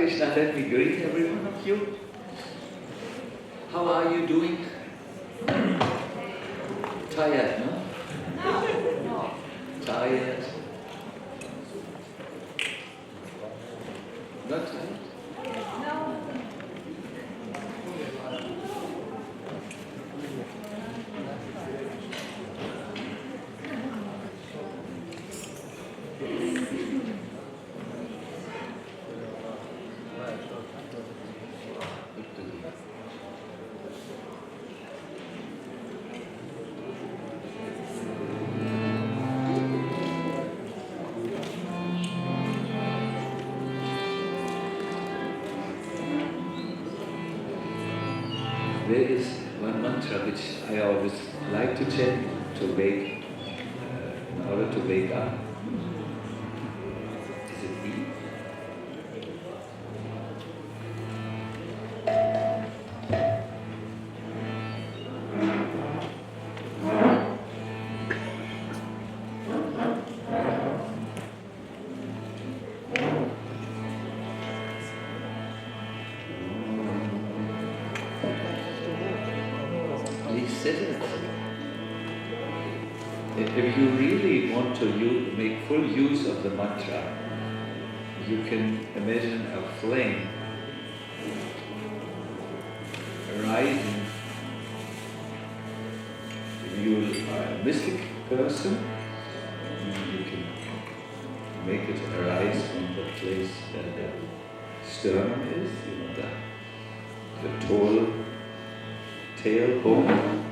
Krishna, let me greet every one of you. How are you doing? Tired, no? No. Tired? Not tired? No. There is one mantra which I always like to chant to wake, in order to wake up. Is it E? If you really want to make full use of the mantra, you can imagine a flame rising. If you are a mystic person, you can make it arise from the place where the sternum is, the tall tailbone.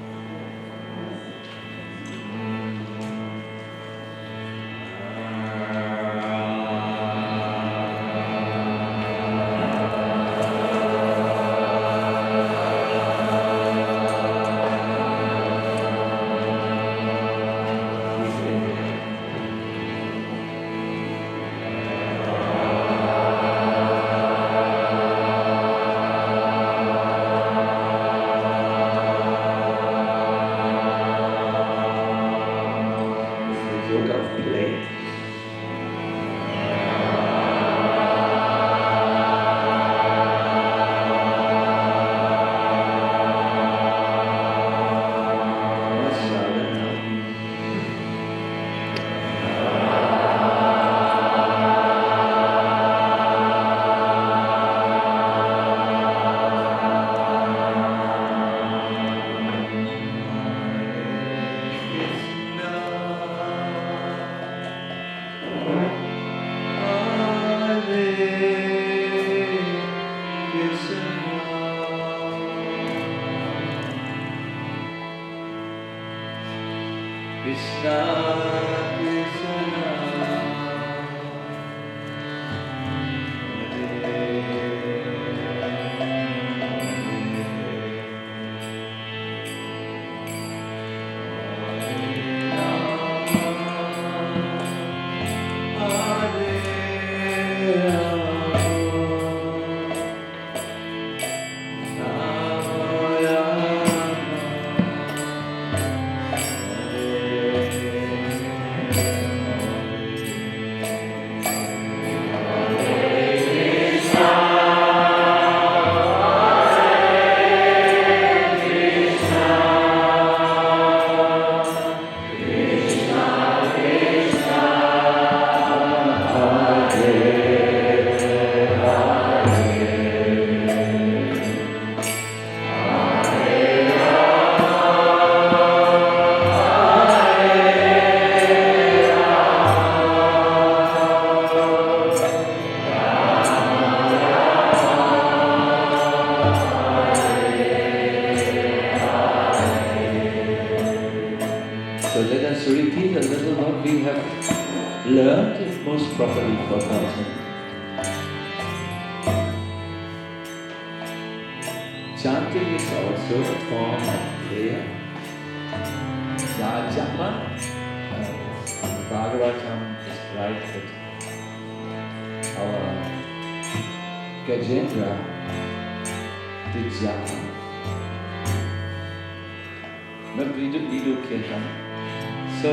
So,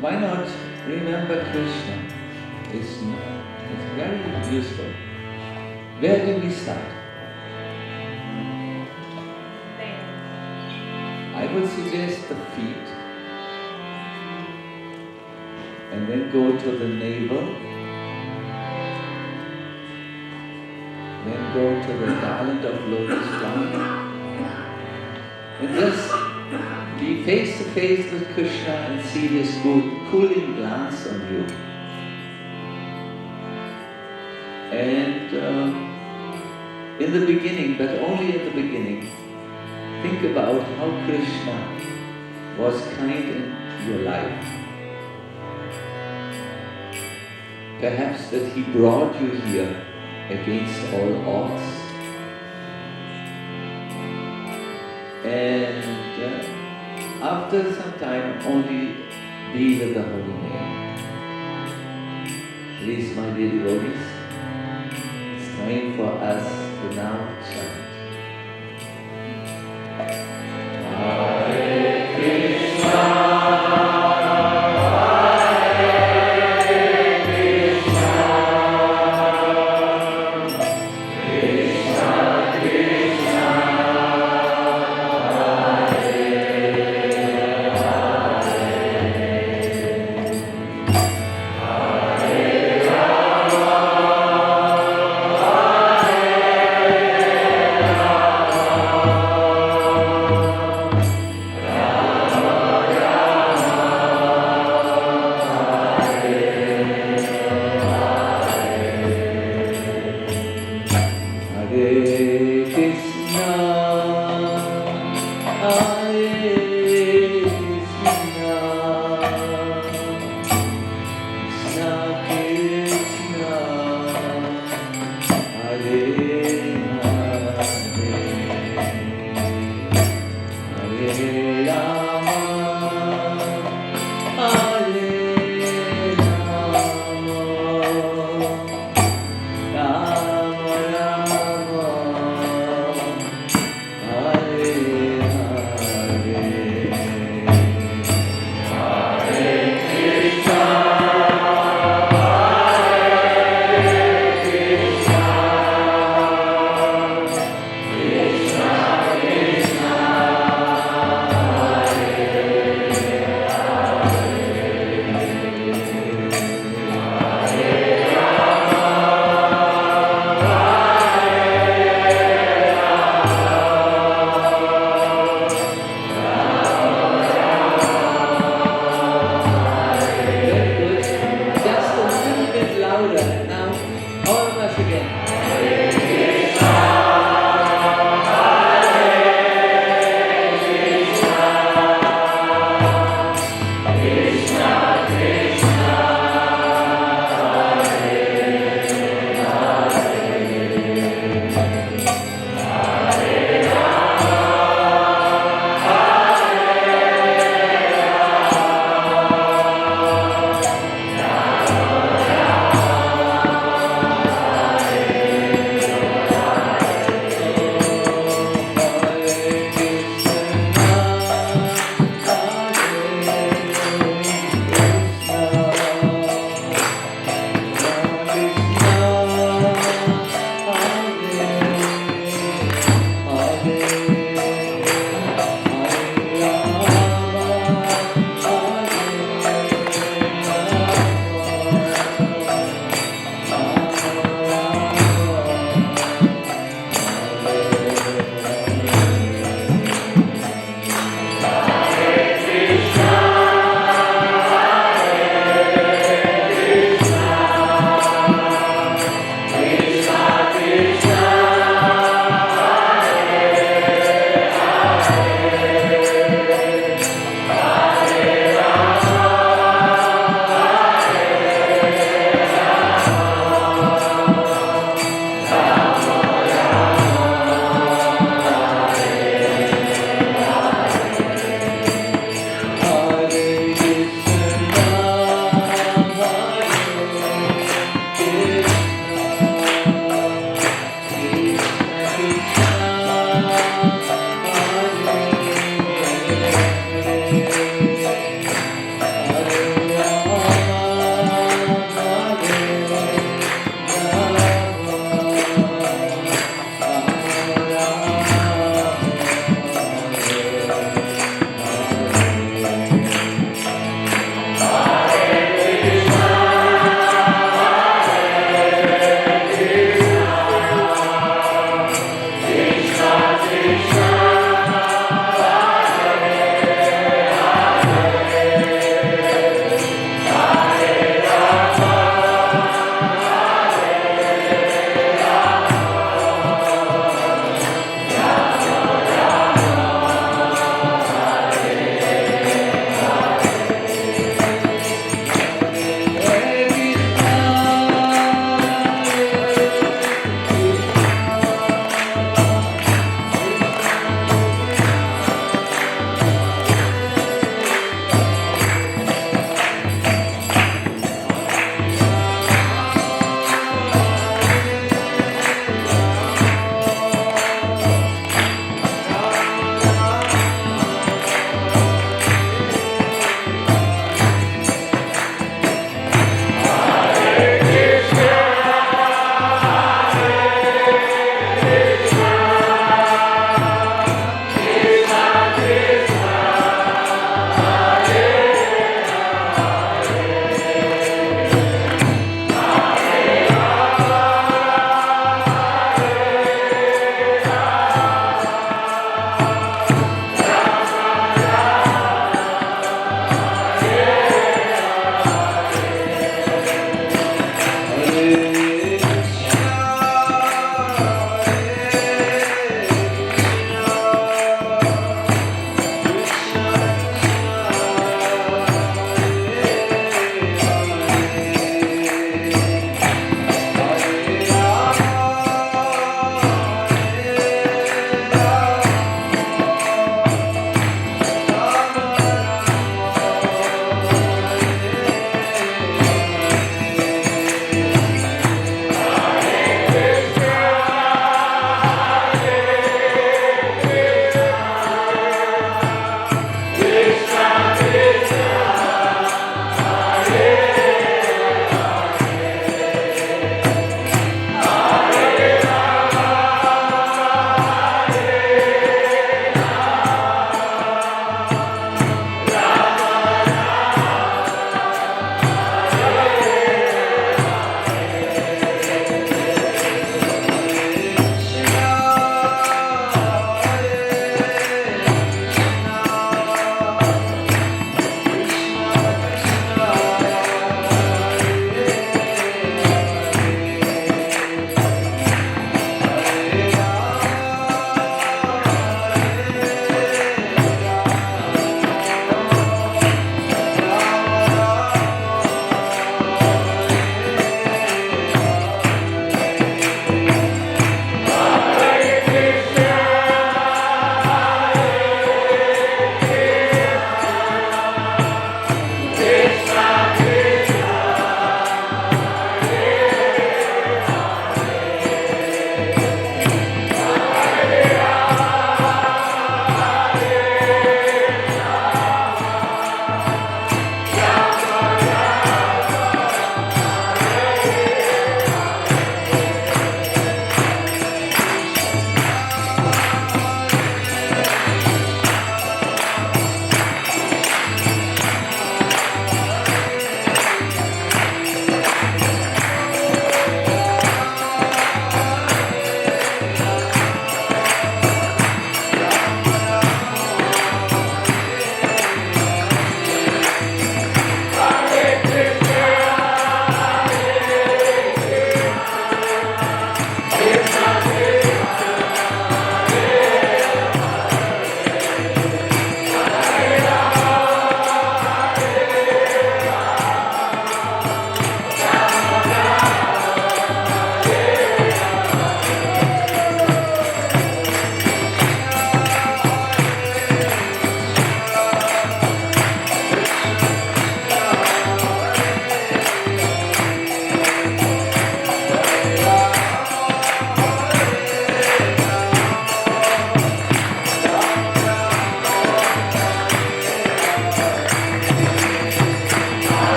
why not remember Krishna? It's very useful. Where do we start? I would suggest the feet, and then go to the navel, then go to the garland of lotus flower, and just be face to face with Krishna and see his cooling glance on you. And in the beginning, but only at the beginning, think about how Krishna was kind in your life. Perhaps that he brought you here against all odds. And after some time, only be with the holy name. Please, my dear devotees, it's time for us to now chant. Hare Krishna.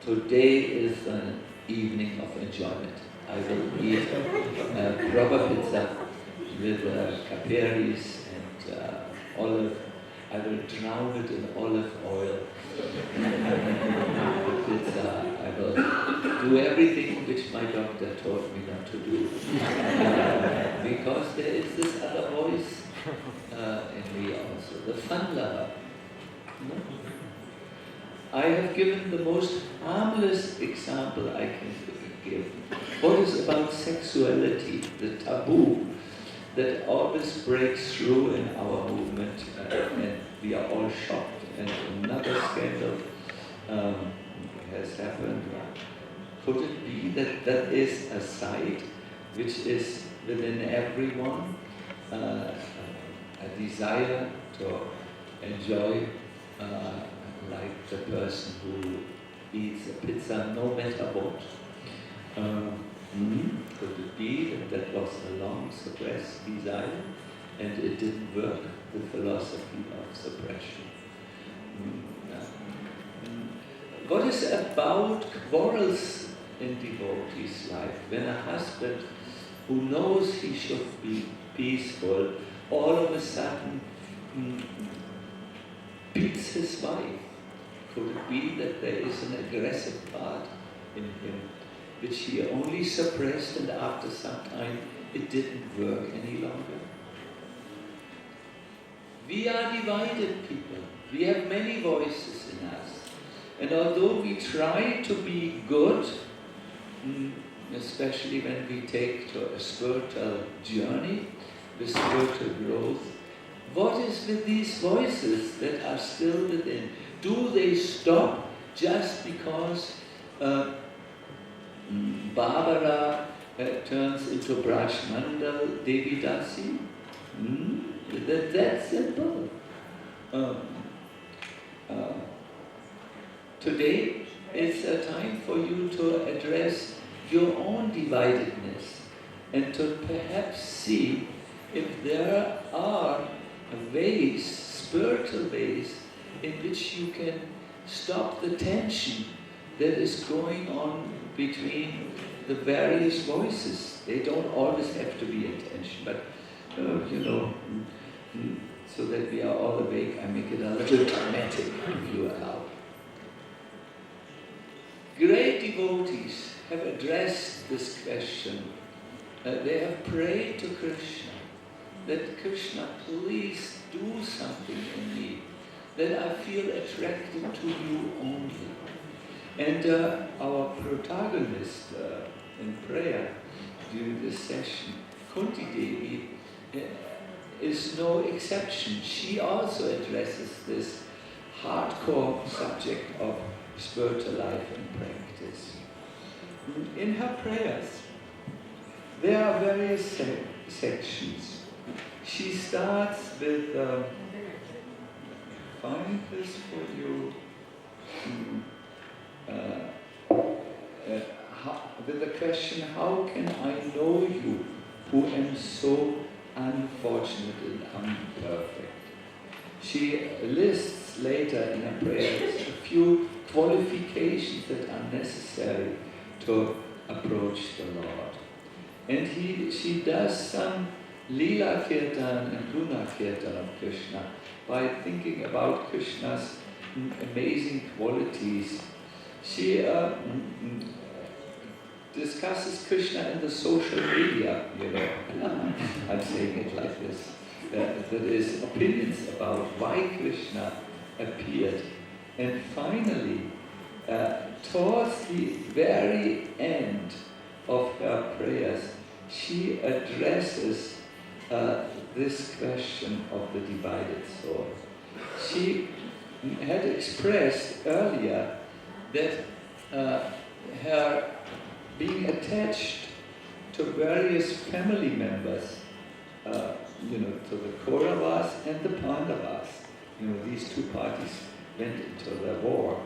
Today is an evening of enjoyment. I will eat proper pizza with caperis and olive. I will drown it in olive oil. Pizza. I will do everything which my doctor told me not to do. Because there is this other voice in me also, the fun lover. I have given the most harmless example I can give. What is about sexuality, the taboo that always breaks through in our movement, and we are all shocked, and another scandal has happened. Could it be that that is a side which is within everyone, a desire to enjoy like the person who eats a pizza no matter what? Could it be that that was a long suppressed desire and it didn't work, the philosophy of suppression? What is about quarrels in devotees' life? When a husband who knows he should be peaceful, all of a sudden beats his wife. Could it be that there is an aggressive part in him which he only suppressed, and after some time it didn't work any longer? We are divided people. We have many voices in us. And although we try to be good, especially when we take to a spiritual journey, with spiritual growth, what is with these voices that are still within? Do they stop just because Barbara turns into Braj Mandal Devi Dasi? That's simple. Today is a time for you to address your own dividedness and to perhaps see if there are ways, spiritual ways, in which you can stop the tension that is going on between the various voices. They don't always have to be in tension, but so that we are all awake, I make it a little dramatic, if you allow. Great devotees have addressed this question. They have prayed to Krishna, that Krishna, please do something in me, that I feel attracted to you only. And our protagonist in prayer during this session, Kunti Devi, is no exception. She also addresses this hardcore subject of spiritual life and practice. In her prayers, there are various sections. She starts with, find this for you, with the question, how can I know you who am so unfortunate and imperfect? She lists later in her prayers a few qualifications that are necessary to approach the Lord. And she does some Lila Kirtan and Guna Kirtan of Krishna by thinking about Krishna's amazing qualities. She discusses Krishna in the social media, I'm saying it like this. There is opinions about why Krishna appeared. And finally, towards the very end of her prayers, she addresses this question of the divided soul. She had expressed earlier that her being attached to various family members, to the Kauravas and the Pandavas, these two parties went into the war,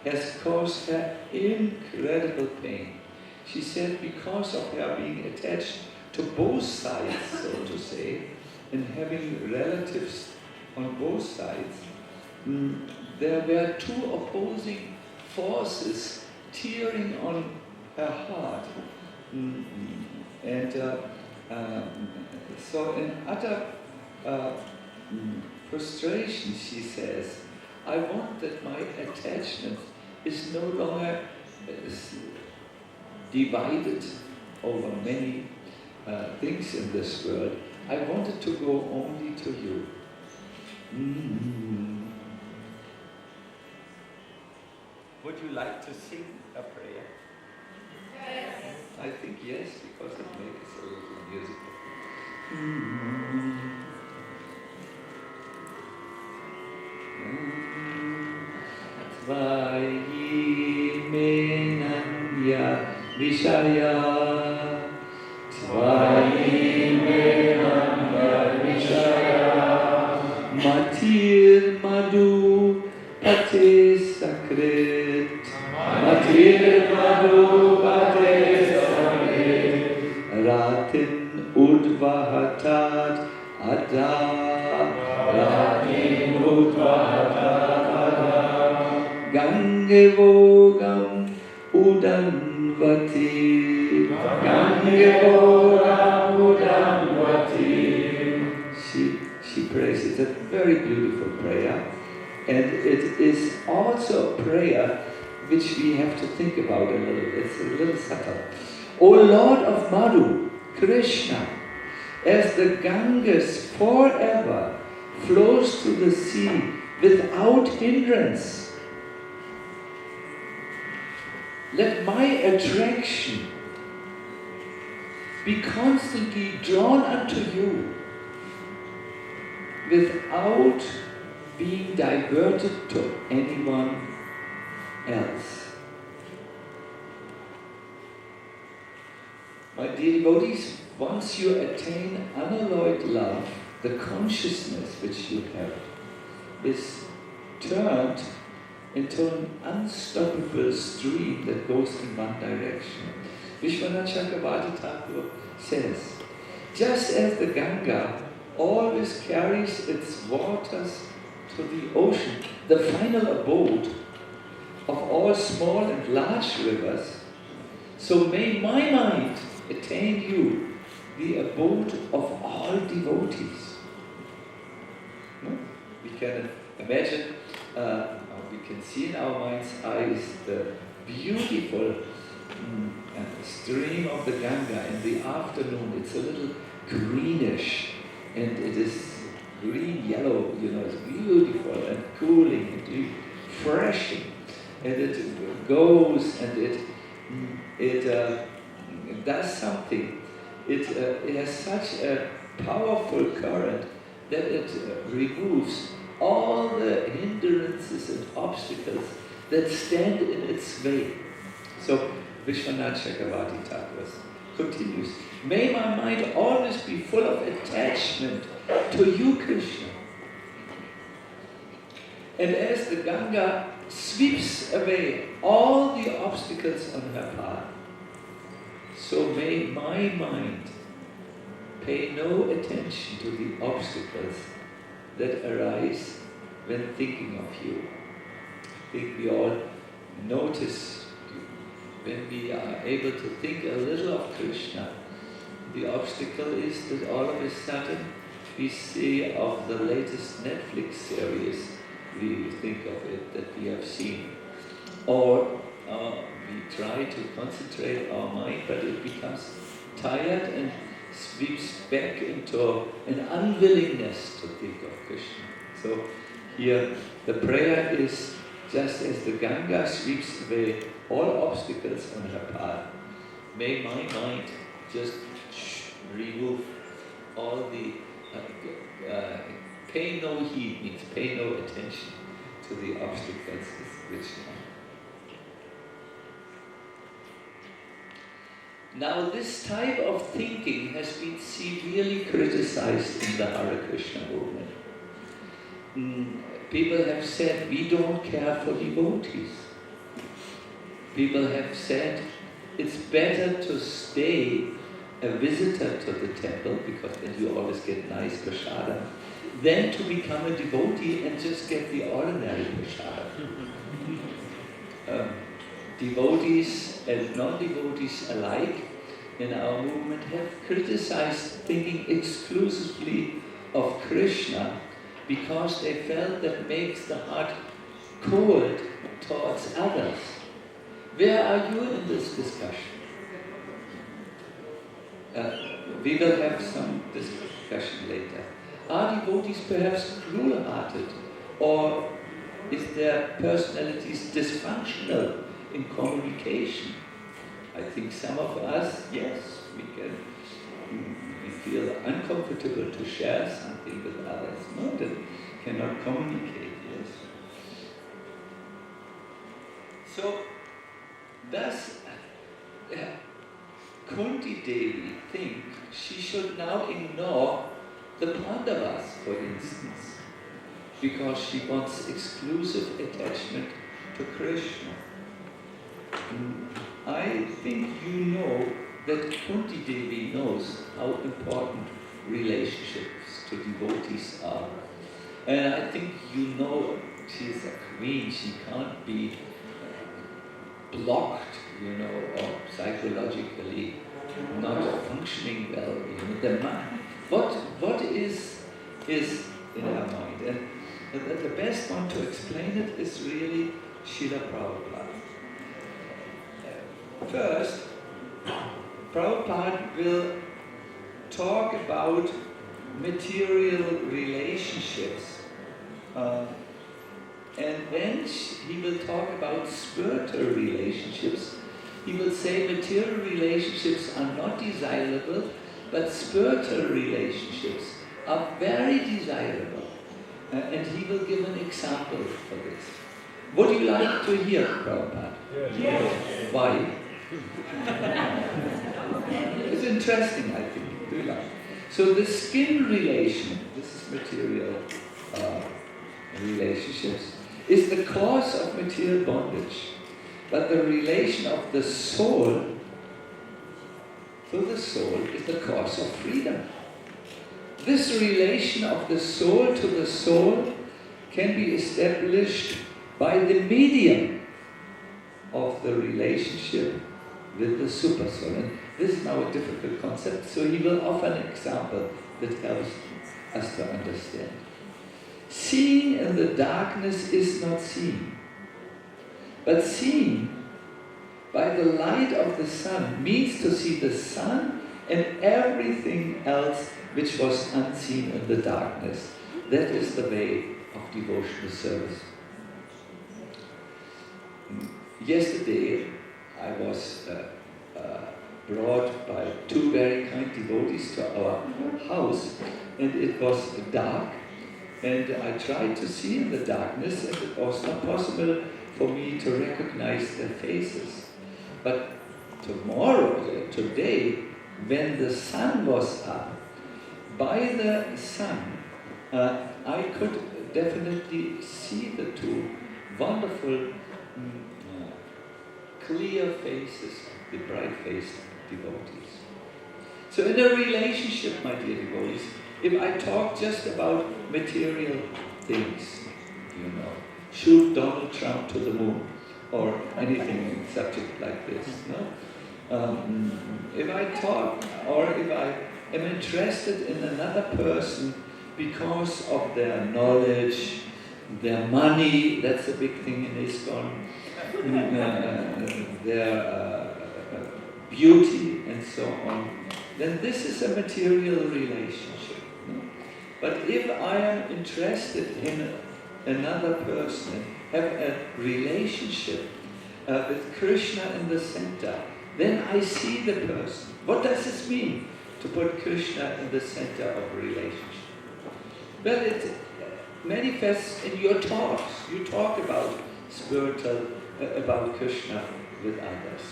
has caused her incredible pain. She said because of her being attached to both sides, so to say, and having relatives on both sides, there were two opposing forces tearing on her heart. And so in utter frustration, she says, I want that my attachment is no longer divided over many things in this world. I want it to go only to you. would you like to sing a prayer? Yes. I think yes, because it makes a little musical. Tvayi menanya vishaya, Tvayi menanya vishaya, matir madhu pate sakrit, matir madhu pate sakrit, ratin udvahatat adam, ratin udvahatat adam, gangevogam udanvati, gangevogam udanvati. She prays. It's a very beautiful prayer, and it is also a prayer which we have to think about a little. It's a little subtle. O Lord of Madhu, Krishna, as the Ganges forever flows to the sea without hindrance, let my attraction be constantly drawn unto you without being diverted to anyone else. My dear devotees, once you attain unalloyed love, the consciousness which you have is turned into an unstoppable stream that goes in one direction. Vishwanath Chakravarti Thakur says, just as the Ganga always carries its waters to the ocean, the final abode of all small and large rivers, so may my mind attain you, the abode of all devotees. No? We can imagine, we can see in our mind's eyes the beautiful stream of the Ganga in the afternoon. It's a little greenish, and it is green-yellow, it's beautiful and cooling and refreshing. And it goes and it does something. It has such a powerful current that it removes all the hindrances and obstacles that stand in its way. So Vishwanath Chakravarti Thakur continues, may my mind always be full of attachment to you, Krishna. And as the Ganga sweeps away all the obstacles on her path, so may my mind pay no attention to the obstacles that arise when thinking of you. I think we all notice when we are able to think a little of Krishna, the obstacle is that all of a sudden we see of the latest Netflix series, we think of it, that we have seen. Or we try to concentrate our mind, but it becomes tired and sweeps back into an unwillingness to think of Krishna. So here the prayer is, just as the Ganga sweeps away all obstacles on her path, may my mind just remove all the, pay no heed means pay no attention to the obstacles which come. Now this type of thinking has been severely criticized in the Hare Krishna movement. People have said, we don't care for devotees. People have said, it's better to stay a visitor to the temple, because then you always get nice prasadam, than to become a devotee and just get the ordinary prasadam. Devotees and non-devotees alike in our movement have criticized thinking exclusively of Krishna because they felt that makes the heart cold towards others. Where are you in this discussion? We will have some discussion later. Are devotees perhaps cruel-hearted or Is their personalities dysfunctional in communication? I think some of us, yes, we feel uncomfortable to share something with others, no, that cannot communicate, yes. So, does Kunti Devi think she should now ignore the Pandavas, for instance, because she wants exclusive attachment to Krishna? I think you know that Kunti Devi knows how important relationships to devotees are. And I think you know she's a queen, she can't be blocked, or psychologically not functioning well. The mind, what is in her mind? And the best one to explain it is really Srila Prabhupada. First, Prabhupada will talk about material relationships, and then he will talk about spiritual relationships. He will say material relationships are not desirable, but spiritual relationships are very desirable. And he will give an example for this. Would you like to hear, Prabhupada? Yes. Why? It's interesting, I think. Do you like? So the skin relation, this is material relationships, is the cause of material bondage. But the relation of the soul to the soul is the cause of freedom. This relation of the soul to the soul can be established by the medium of the relationship with the super soul. And this is now a difficult concept, so he will offer an example that helps us to understand. Seeing in the darkness is not seen, but seeing by the light of the sun means to see the sun and everything else which was unseen in the darkness. That is the way of devotional service. Yesterday I was brought by two very kind devotees to our house, and it was dark, and I tried to see in the darkness, and it was not possible for me to recognize their faces. But today, when the sun was up, by the sun, I could definitely see the two wonderful, clear faces, the bright-faced devotees. So in a relationship, my dear devotees, if I talk just about material things, shoot Donald Trump to the moon, or anything subject like this, if I talk, or if I am interested in another person because of their knowledge, their money, that's a big thing in ISKCON, their beauty and so on, then this is a material relationship. But if I am interested in another person, have a relationship with Krishna in the center, then I see the person. What does this mean, to put Krishna in the center of a relationship? Well, it manifests in your talks. You talk about spiritual, about Krishna with others.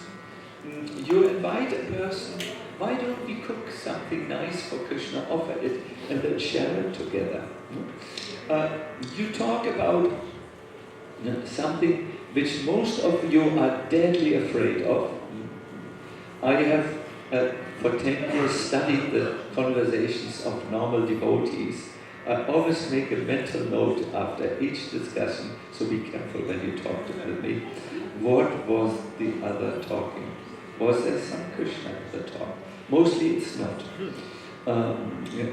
You invite a person, why don't we cook something nice for Krishna, offer it, and then share it together? You talk about something which most of you are deadly afraid of. I have, for 10 years, studied the conversations of normal devotees. I always make a mental note after each discussion, so be careful when you talk with me. What was the other talking? Was there some Krishna in the talk? Mostly it's not.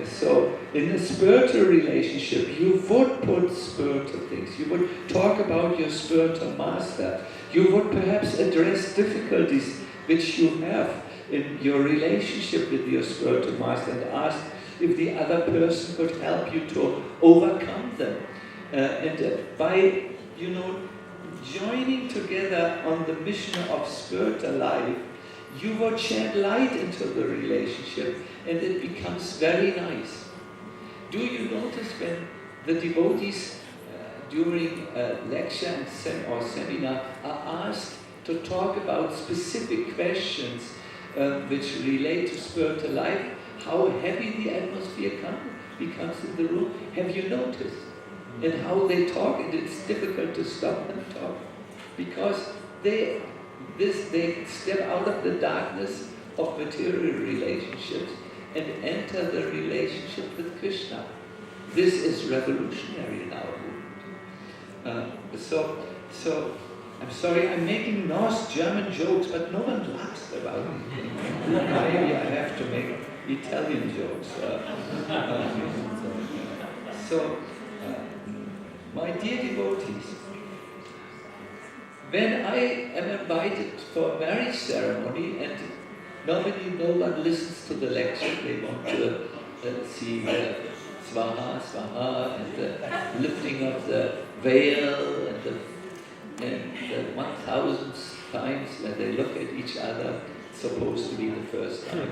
So in a spiritual relationship, you would put spiritual things. You would talk about your spiritual master. You would perhaps address difficulties which you have in your relationship with your spiritual master and ask if the other person could help you to overcome them. And by joining together on the mission of spiritual life, you would shed light into the relationship and it becomes very nice. Do you notice when the devotees during a lecture or seminar are asked to talk about specific questions which relate to spiritual life, how heavy the atmosphere becomes in the room? Have you noticed? And how they talk, and it's difficult to stop them talk because they step out of the darkness of material relationships and enter the relationship with Krishna. This is revolutionary in our movement. So I'm sorry, I'm making North German jokes, but no one laughs about it. Maybe I have to make Italian jokes. My dear devotees, when I am invited for a marriage ceremony and normally no one listens to the lecture, they want to see Swaha, Swaha, and the lifting of the veil and the 1000th times when they look at each other, it's supposed to be the first time.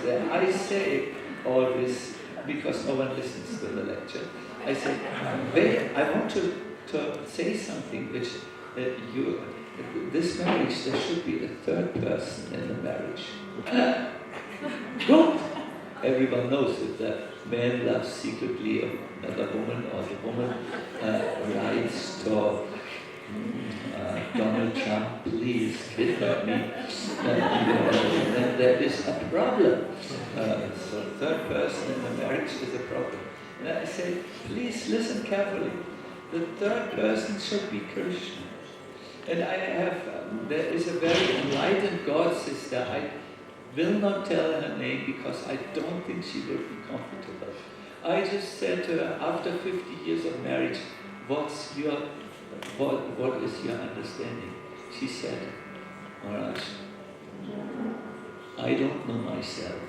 When I say all this, because no one listens to the lecture, I say, I want to say something which this marriage, there should be a third person in the marriage. Don't! Everyone knows that the man loves secretly another woman, or the woman writes to Donald Trump, please kidnap me. Then there is a problem. So third person in the marriage is a problem. And I say, please listen carefully. The third person should be Krishna. And there is a very enlightened God sister. I will not tell her name because I don't think she will be comfortable. I just said to her, after 50 years of marriage, what is your understanding? She said, Maharaj, I don't know myself.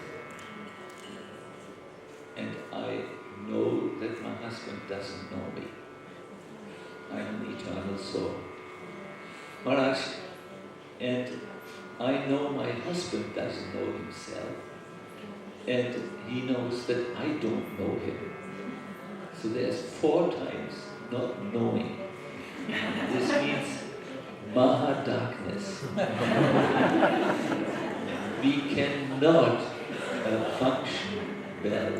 And I know that my husband doesn't know me. I'm an eternal soul. Maharaj, and I know my husband doesn't know himself, and he knows that I don't know him. So there's 4 times not knowing. This means Maha darkness. We cannot function well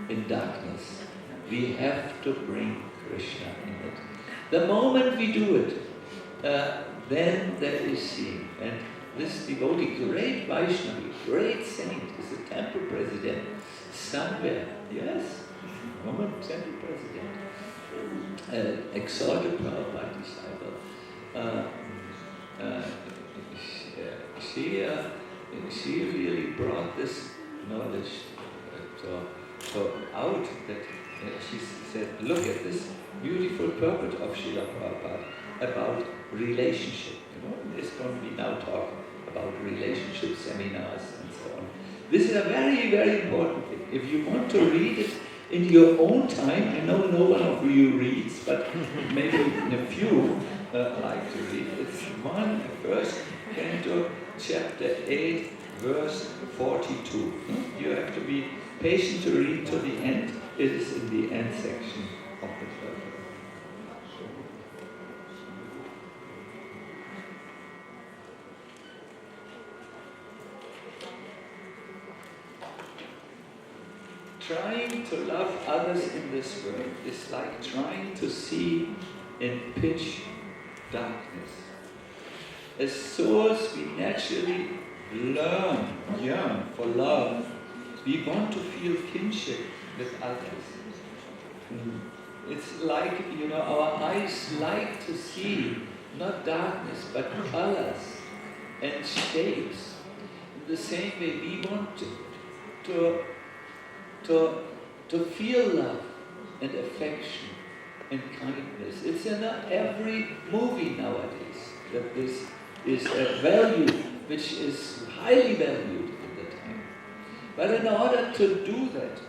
in darkness. We have to bring Krishna in it. The moment we do it, then there is seeing. And this devotee, great Vaishnavi, great saint, is a temple president somewhere. Yes, Roman temple president. Exalted Prabhupada disciple. She really brought this knowledge out that she said, look at this beautiful purport of Srila Prabhupada about relationship. There's going to be now talk about relationship seminars and so on. This is a very, very important thing. If you want to read it in your own time, I know no one of you reads, but maybe a few like to read. It's 1 Canto, chapter 8, verse 42. You have to be patient to read to the end. It is in the end section of the book. Trying to love others in this world is like trying to see in pitch darkness. As souls, we naturally yearn for love. We want to feel kinship with others. It's like, our eyes like to see not darkness, but colors and shapes. In the same way, we want to feel love and affection and kindness. It's in every movie nowadays that this is a value which is highly valued in the time. But in order to do that,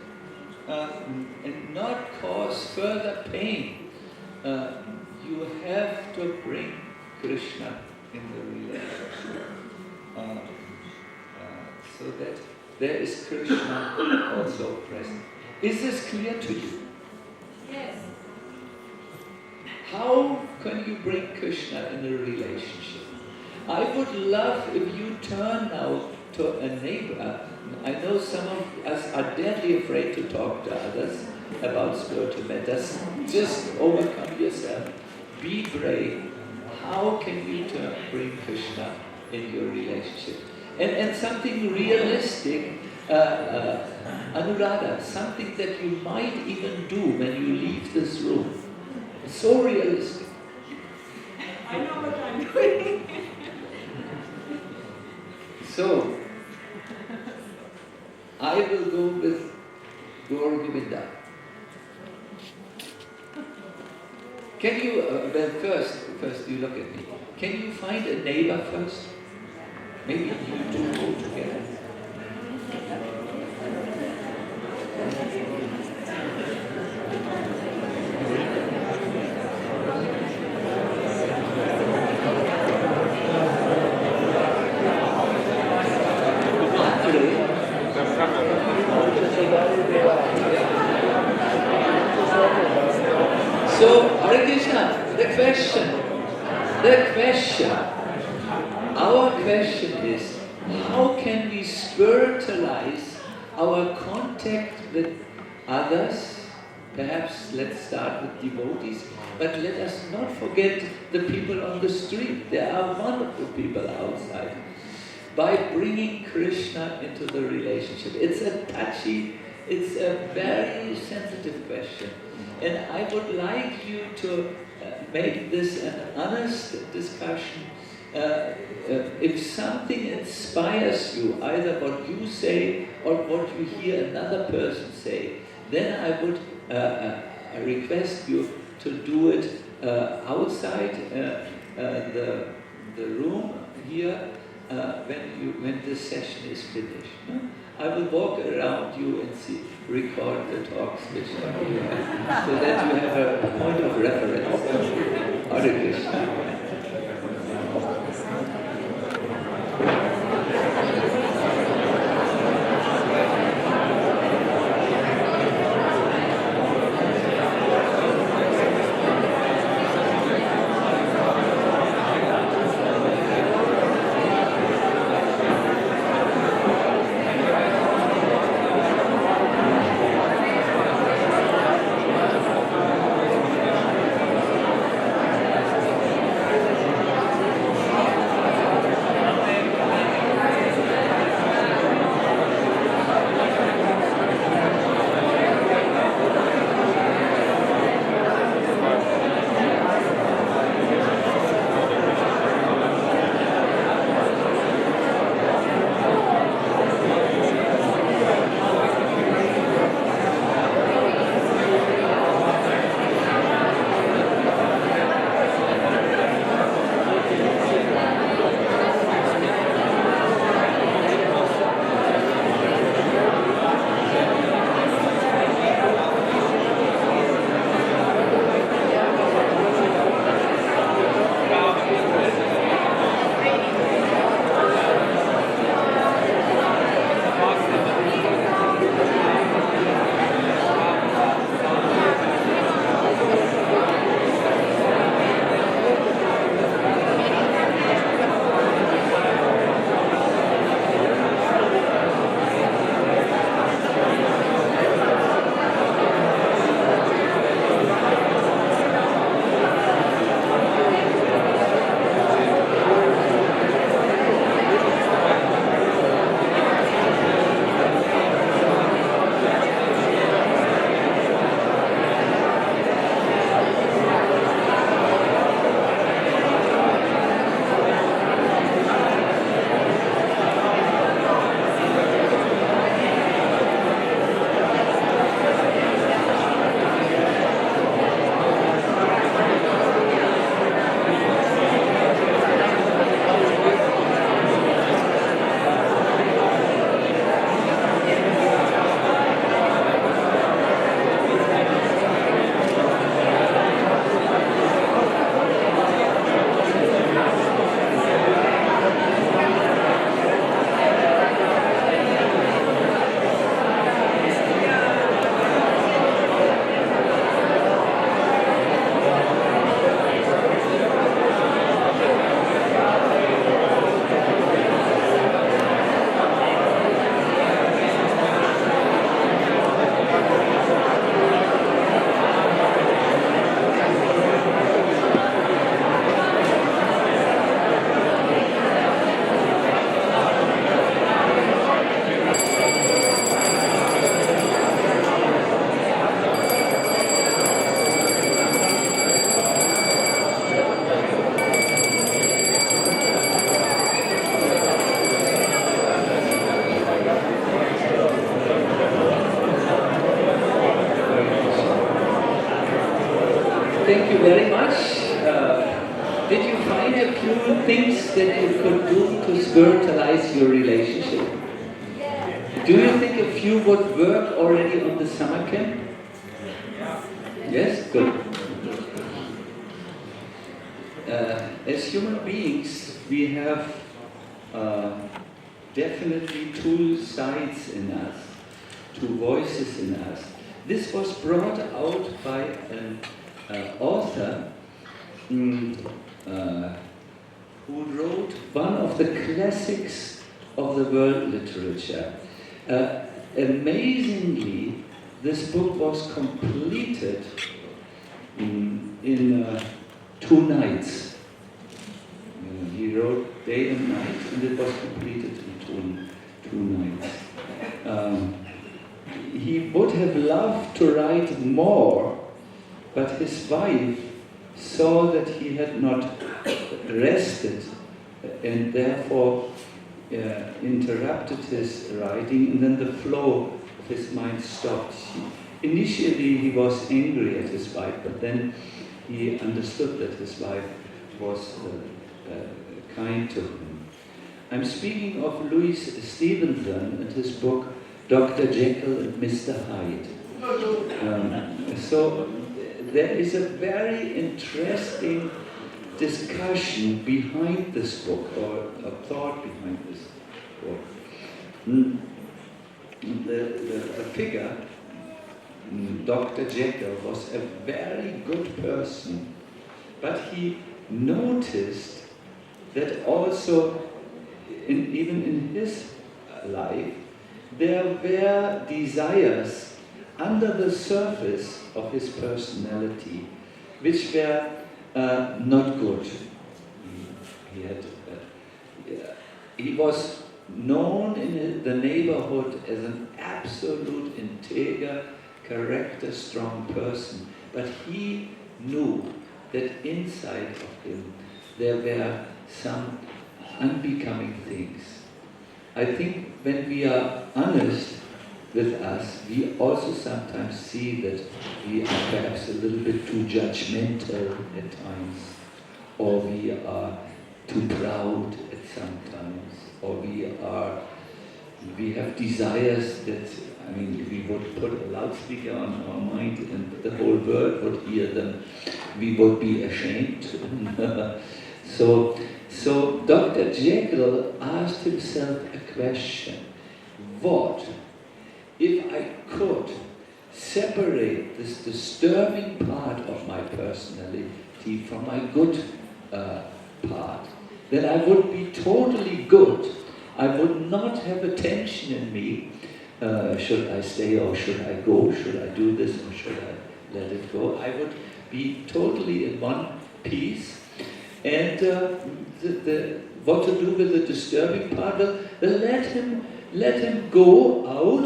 and not cause further pain, you have to bring Krishna in the relationship. So that there is Krishna also present. Is this clear to you? Yes. How can you bring Krishna in a relationship? I would love if you turn now to a neighbor. I know some of us are deadly afraid to talk to others about spiritual matters. Just overcome yourself. Be brave. How can you bring Krishna in your relationship? And something realistic, Anuradha, something that you might even do when you leave this room. It's so realistic. I know what I'm doing. So, I will go with Gaur Govinda. Can you, well first you look at me. Can you find a neighbor first? Maybe you two go together. So, Hare Krishna, the question, our question is, how can we spiritualize our contact with others? Perhaps let's start with devotees, but let us not forget the people on the street. There are wonderful people outside. By bringing Krishna into the relationship. It's a touchy, it's a very sensitive question. And I would like you to make this an honest discussion. If something inspires you, either what you say or what you hear another person say, then I would request you to do it outside the room here when this session is finished. No? I will walk around you and record the talks which you have, so that you have a point of reference. Hare Krishna. thank you very much. Did you find a few things that you could do to spiritualize your relationship? Do you think a few would work already on the summer camp? Yes? Good. As human beings, we have definitely two sides in us, two voices in us. This was brought out by an author who wrote one of the classics of the world literature. Amazingly, this book was completed in 2 nights. He wrote day and night, and it was completed in 2 nights. He would have loved to write more, but his wife saw that he had not rested and therefore interrupted his writing, and then the flow of his mind stopped. Initially he was angry at his wife, but then he understood that his wife was kind to him. I'm speaking of Louis Stevenson and his book Dr. Jekyll and Mr. Hyde. So there is a very interesting discussion behind this book, or a thought behind this book. The figure, Dr. Jekyll, was a very good person, but he noticed that also, even in his life, there were desires under the surface of his personality which were not good. He was known in the neighborhood as an absolute integer, character strong person, but he knew that inside of him there were some unbecoming things. I think when we are honest with us, we also sometimes see that we are perhaps a little bit too judgmental at times, or we are too proud at some times, or we have desires that, if we would put a loudspeaker on our mind and the whole world would hear them, we would be ashamed. So Dr. Jekyll asked himself a question: what if I could separate this disturbing part of my personality from my good part? Then I would be totally good. I would not have a tension in me. Should I stay or should I go? Should I do this or should I let it go? I would be totally in one piece. And what to do with the disturbing part? Well, let him go out,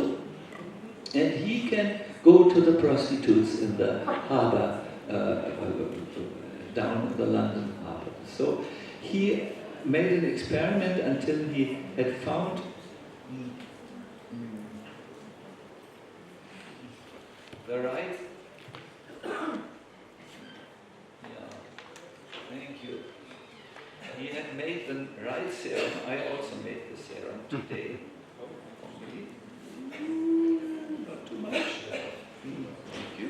and he can go to the prostitutes in the harbour, down in the London harbour. So he made an experiment until he had found the right. Thank you. He had made the right serum. I also made the serum today. Not too much. Thank you.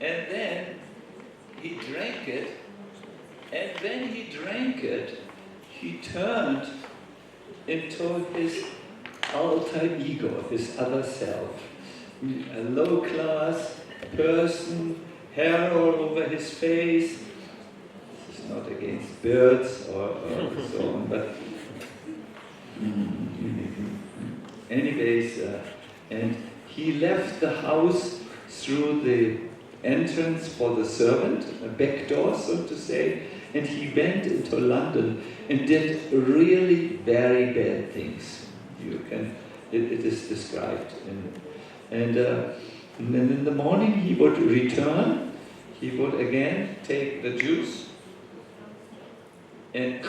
And then he drank it, and when he drank it, he turned into his alter ego, his other self. A low-class person, hair all over his face. This is not against birds or so on, but anyways, and he left the house through the entrance for the servant, a back door, so to say, and he went into London and did really very bad things. It is described. And then in the morning he would return, he would again take the juice and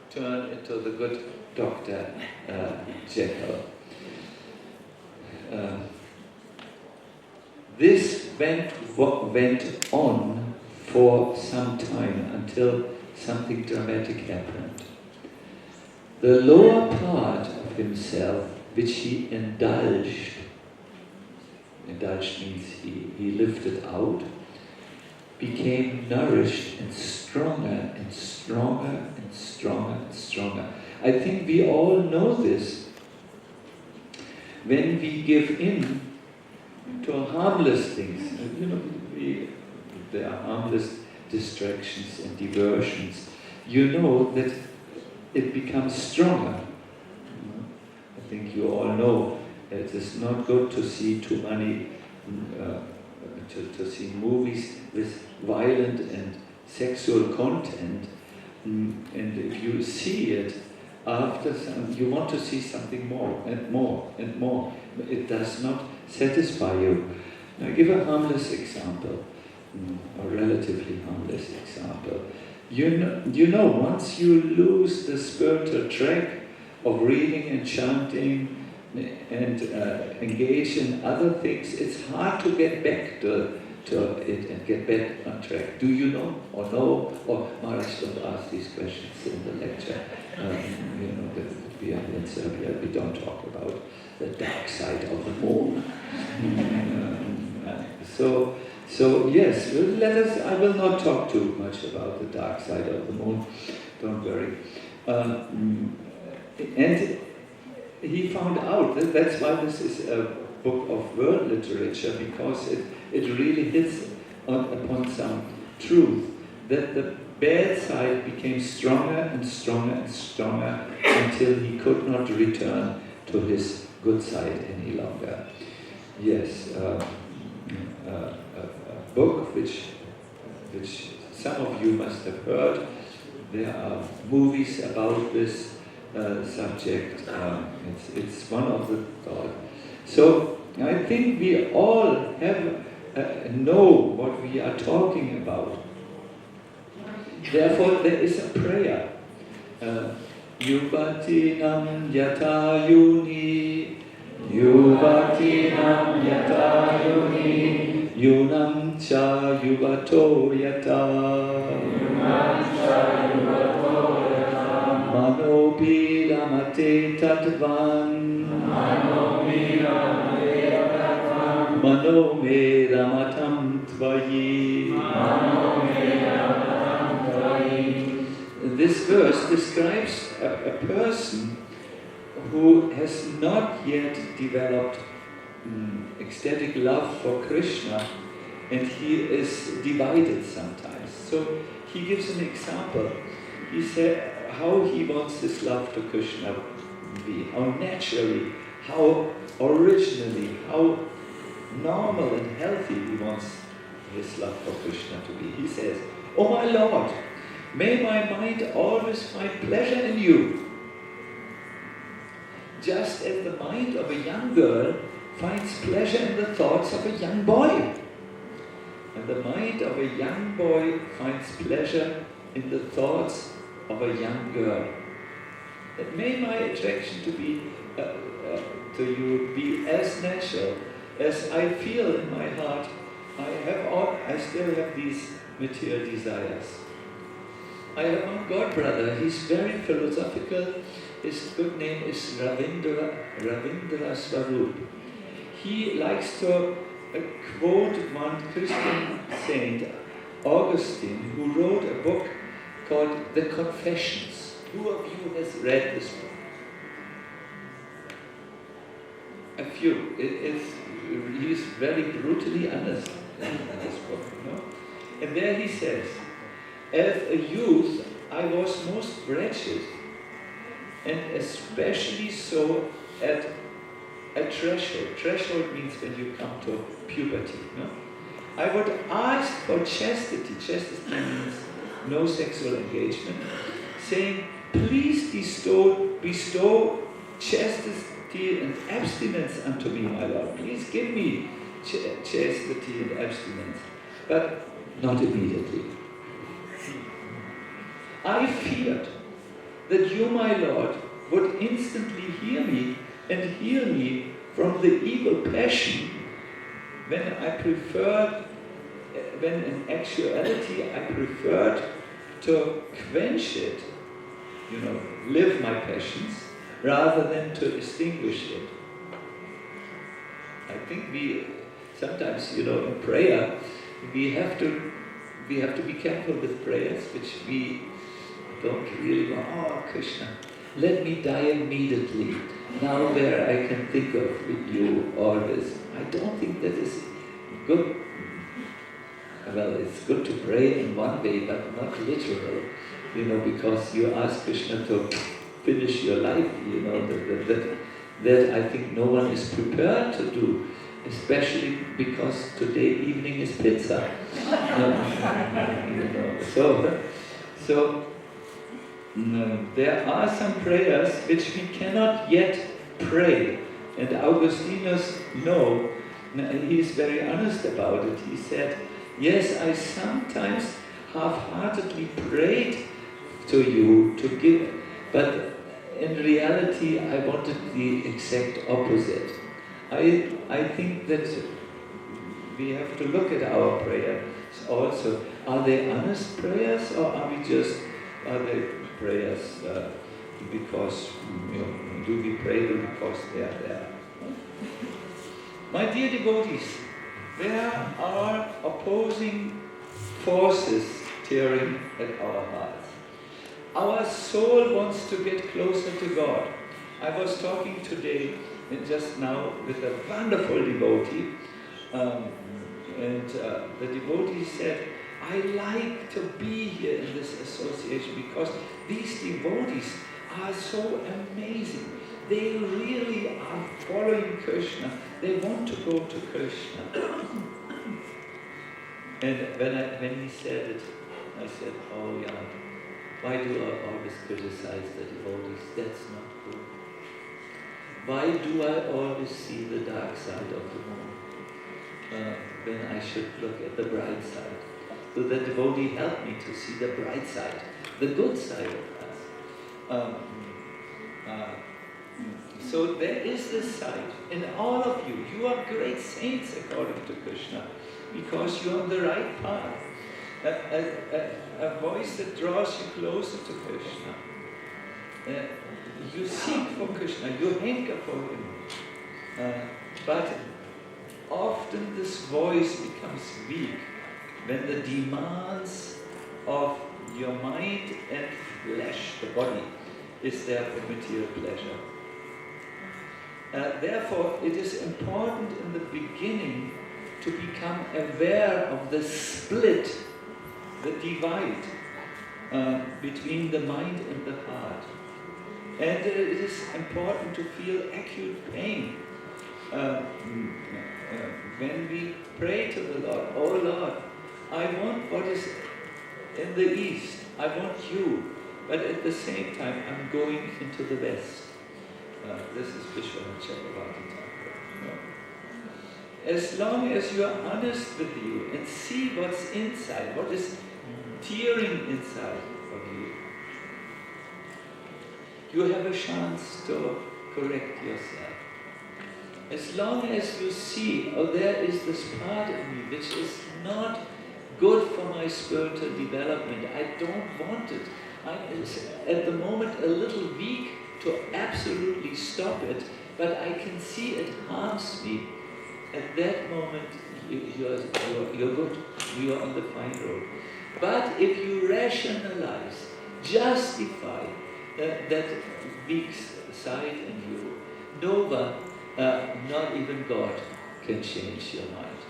turn into the good Dr. Jekyll. This went on for some time until something dramatic happened. The lower part of himself, which he indulged means he lifted out, became nourished and stronger and stronger and stronger and stronger. I think we all know this. When we give in to harmless things, there are harmless distractions and diversions, you know that it becomes stronger. I think you all know it is not good to see too many, to see movies with violent and sexual content, and if you see it, after you want to see something more and more and more. It does not satisfy you. Now, give a harmless example, a relatively harmless example. You know, once you lose the spiritual track of reading and chanting and engage in other things, it's hard to get back to it and get back on track. Do you know or know? Or Maharaj, don't ask these questions in the lecture. We are in Serbia, we don't talk about the dark side of the moon. So yes, I will not talk too much about the dark side of the moon, don't worry. And he found out that's why this is a book of world literature, because it really hits upon some truth, that the bad side became stronger and stronger and stronger until he could not return to his good side any longer. Yes, a book which some of you must have heard. There are movies about this subject. It's one of the thoughts. So I think we all know what we are talking about. Therefore, there is a prayer. Yuvatinam yata yuni, yuvatinam yata yuni, yunam cha yuvato yata, yunam cha yuvato yata, manopi ramate tatvan, manopi ramate tatvan, mano me ramatam tvayi, mano me ramatam tvayi. This verse describes a person who has not yet developed ecstatic love for Krishna, and he is divided sometimes. So he gives an example. He said how he wants his love to Krishna to be, how naturally, how originally, how normal and healthy he wants his love for Krishna to be. He says, "Oh my Lord, may my mind always find pleasure in you, just as the mind of a young girl finds pleasure in the thoughts of a young boy, and the mind of a young boy finds pleasure in the thoughts of a young girl. That may my attraction to you be as natural as I feel in my heart. I still have these material desires. I have one god brother. He's very philosophical. His good name is Ravindra Swarup. He likes to quote one Christian saint, Augustine, who wrote a book called The Confessions. Who of you has read this book? A few. He is very brutally honest in this book. And there he says, as a youth, I was most wretched, and especially so at a threshold. Threshold means when you come to puberty. I would ask for chastity. Chastity means no sexual engagement, saying, please bestow chastity and abstinence unto me, my Lord. Please give me chastity and abstinence. But not immediately. I feared that you, my Lord, would instantly hear me and heal me from the evil passion when when in actuality I preferred to quench it, live my passions, rather than to extinguish it. I think we sometimes, in prayer, we have to be careful with prayers, which we don't really go, oh Krishna, let me die immediately. Now there I can think of you always. I don't think that is good. Well, it's good to pray in one way, but not literal, because you ask Krishna to finish your life, that I think no one is prepared to do, especially because today evening is pizza. So there are some prayers which we cannot yet pray, and Augustinus he is very honest about it. He said, yes, I sometimes half-heartedly prayed to you to give, but in reality I wanted the exact opposite. I think that we have to look at our prayers also. Are they honest prayers, or are they prayers because, do we pray them because they are there? My dear devotees, there are opposing forces tearing at our hearts. Our soul wants to get closer to God. I was talking today, just now, with a wonderful devotee, and the devotee said, I like to be here in this association because these devotees are so amazing. They really are following Krishna. They want to go to Krishna. And when he said it, I said, oh yeah, why do I always criticize the devotees? That's not good. Why do I always see the dark side of the moon when I should look at the bright side? So the devotee helped me to see the bright side, the good side of us. So there is this side in all of you. You are great saints according to Krishna, because you are on the right path. A voice that draws you closer to Krishna. You seek for Krishna, you hanker for Him. But often this voice becomes weak when the demands of your mind and flesh, the body, is there for material pleasure. Therefore, it is important in the beginning to become aware of the split, the divide between the mind and the heart. And it is important to feel acute pain when we pray to the Lord, oh Lord, I want what is in the east, I want you, but at the same time I'm going into the west. This is Vishwanath Chakravarti Thakur. As long as you are honest with you and see what's inside, what is tearing inside of you, you have a chance to correct yourself. As long as you see, oh, there is this part of me which is not good for my spiritual development, I don't want it. I'm at the moment a little weak to absolutely stop it, but I can see it harms me. At that moment, you're good. You are on the fine road. But if you rationalize, justify that weak side in you, no one, not even God, can change your mind.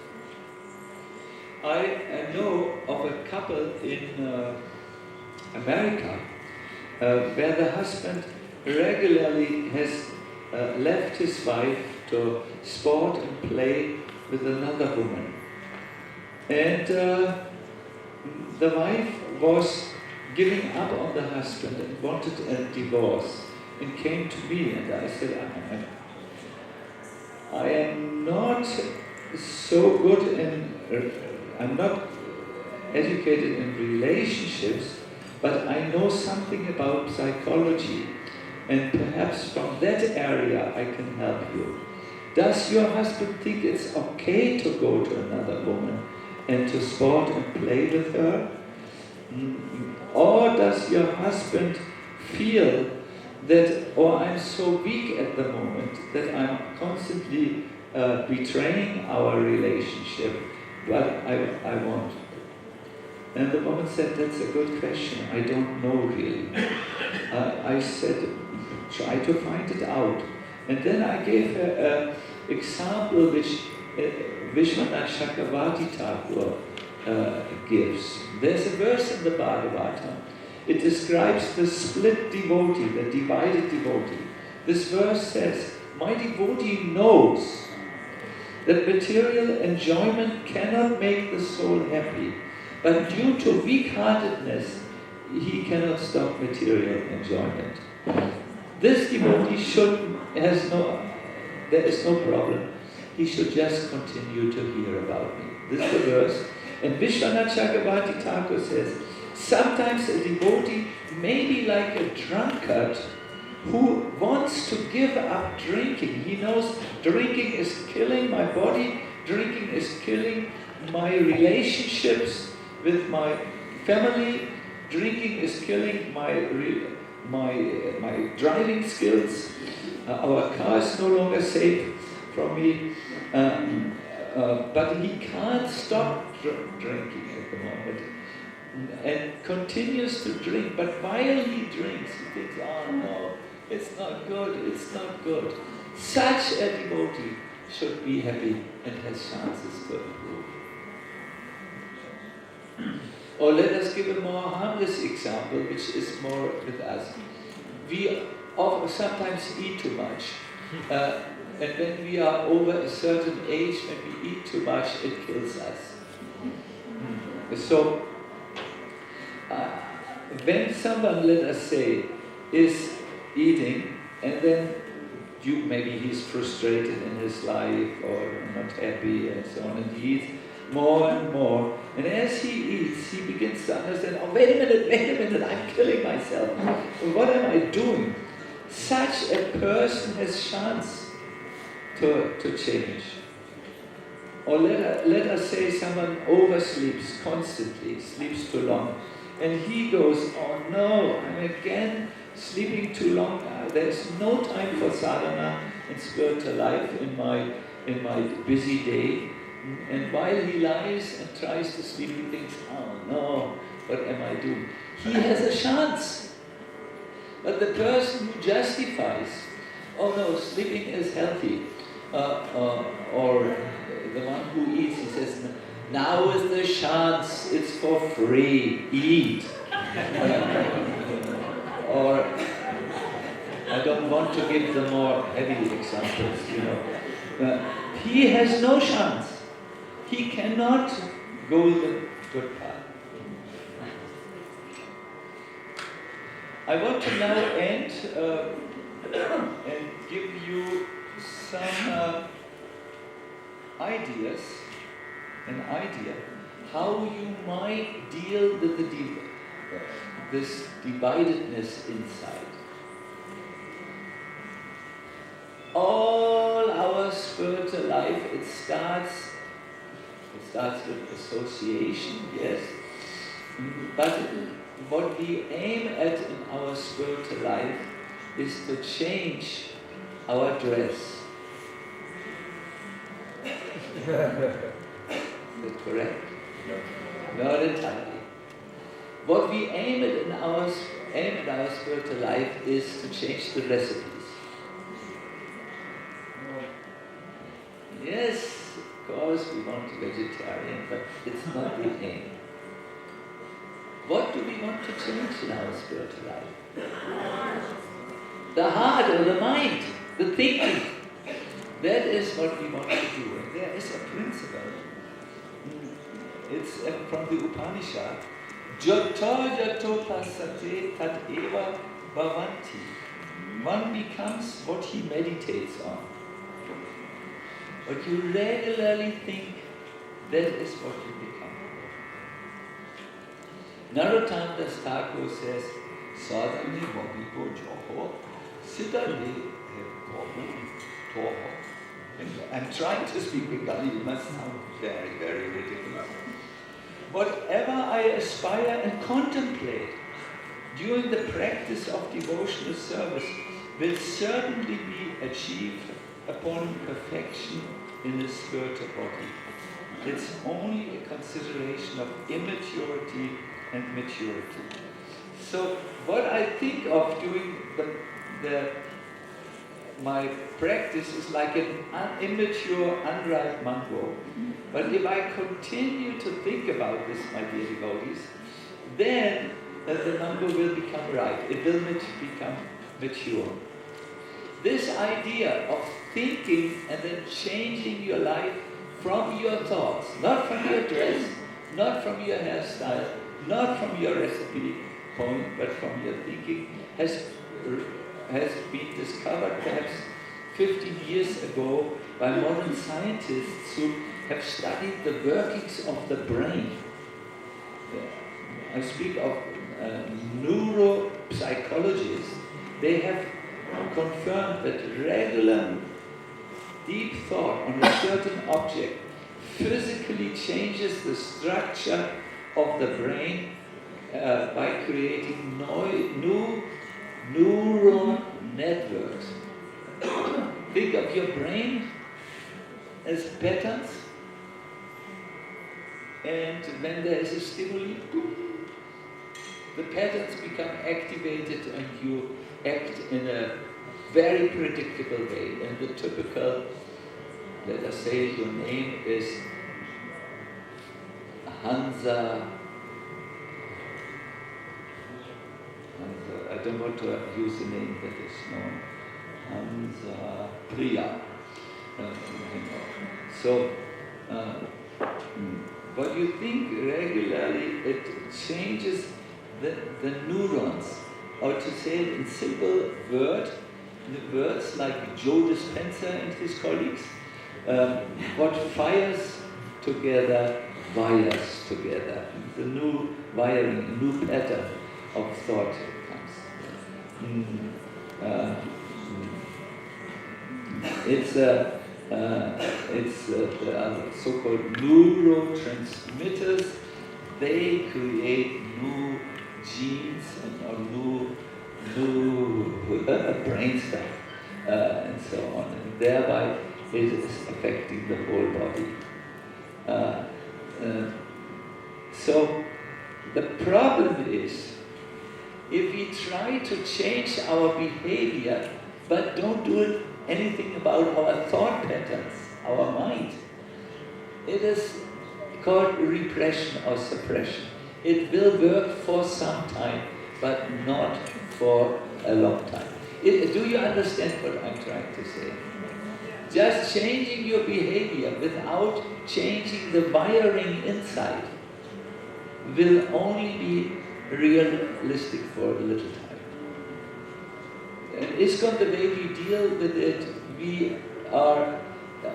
I know of a couple in America where the husband regularly has left his wife to sport and play with another woman. And the wife was giving up on the husband and wanted a divorce and came to me, and I said, I am not so good I'm not educated in relationships, but I know something about psychology, and perhaps from that area I can help you. Does your husband think it's okay to go to another woman? and to sport and play with her? Or does your husband feel that, oh, I'm so weak at the moment that I'm constantly betraying our relationship, but I won't? And the woman said, that's a good question. I don't know really. I said, try to find it out. And then I gave her an example which Vishwanath Chakravarti Thakur gives. There's a verse in the Bhagavatam. It describes the split devotee, the divided devotee. This verse says, my devotee knows that material enjoyment cannot make the soul happy, but due to weak-heartedness, he cannot stop material enjoyment. This devotee there is no problem. He should just continue to hear about me. This is the verse. And Vishwanath Chakravarti Thakur says, sometimes a devotee may be like a drunkard who wants to give up drinking. He knows drinking is killing my body, drinking is killing my relationships with my family, drinking is killing my driving skills. Our car is no longer safe from me, but he can't stop drinking at the moment and continues to drink. But while he drinks, he thinks, oh no, it's not good, it's not good. Such a devotee should be happy and has chances to improve. Or let us give a more harmless example, which is more with us. We sometimes eat too much. And when we are over a certain age, when we eat too much, it kills us. So, when someone, let us say, is eating, and then maybe he's frustrated in his life or not happy and so on, and he eats more and more. And as he eats, he begins to understand, oh, wait a minute, I'm killing myself. What am I doing? Such a person has chance to change. Or let us say someone oversleeps constantly, sleeps too long, and he goes, oh no, I'm again sleeping too long. There's no time for sadhana and spiritual life in my busy day. And while he lies and tries to sleep, he thinks, oh no, what am I doing? He has a chance. But the person who justifies, oh no, sleeping is healthy, or the one who eats, he says, now is the chance, it's for free, eat. Or, I don't want to give the more heavy examples, he has no chance. He cannot go the good path. I want to now end and give you some ideas, an idea how you might deal with this dividedness inside. All our spiritual life, it starts with association, yes, but what we aim at in our spiritual life is to change our dress. Is that correct? No. Not entirely. What we aim at in our spiritual life is to change the recipes. Yes, of course we want to be vegetarian, but it's not the aim. What do we want to change in our spiritual life? The heart or the mind, the thinking. That is what we want to do. And there is a principle. It's from the Upanishad. Jato jato pasate tat eva bhavanti. One becomes what he meditates on. What you regularly think, that is what you become. Narottam Das Thakur says, Sadhane Vabipo Joho, Siddhane Gobu Toho. I'm trying to speak Bengali, it must sound very, very ridiculous. whatever I aspire and contemplate during the practice of devotional service will certainly be achieved upon perfection in the spiritual body. It's only a consideration of immaturity and maturity. So what I think of doing my practice is like an immature, unripe mango. But if I continue to think about this, my dear devotees, then the mango will become ripe. It will become mature. This idea of thinking and then changing your life from your thoughts, not from your dress, not from your hairstyle, not from your recipe point, but from your thinking, has been discovered perhaps 15 years ago by modern scientists who have studied the workings of the brain. I speak of neuropsychologists. They have confirmed that regular deep thought on a certain object physically changes the structure of the brain by creating new neuron networks. Think of your brain as patterns, and when there is a stimuli, the patterns become activated and you act in a very predictable way. And the typical, let us say your name is Hansa, I don't want to use a name that is known, Hansa Priya. So, what you think regularly, it changes the neurons. Or to say it in simple words like Joe Dispenza and his colleagues, what fires together, wires together. The new wiring, a new pattern of thought comes. It's the so-called neurotransmitters. They create new genes or new brain stuff and so on, and thereby it is affecting the whole body. So the problem is, if we try to change our behavior but don't do anything about our thought patterns, our mind, it is called repression or suppression. It will work for some time, but not for a long time. Do you understand what I'm trying to say? Just changing your behavior without changing the wiring inside will only be realistic for a little time. And ISKCON, the way we deal with it, we are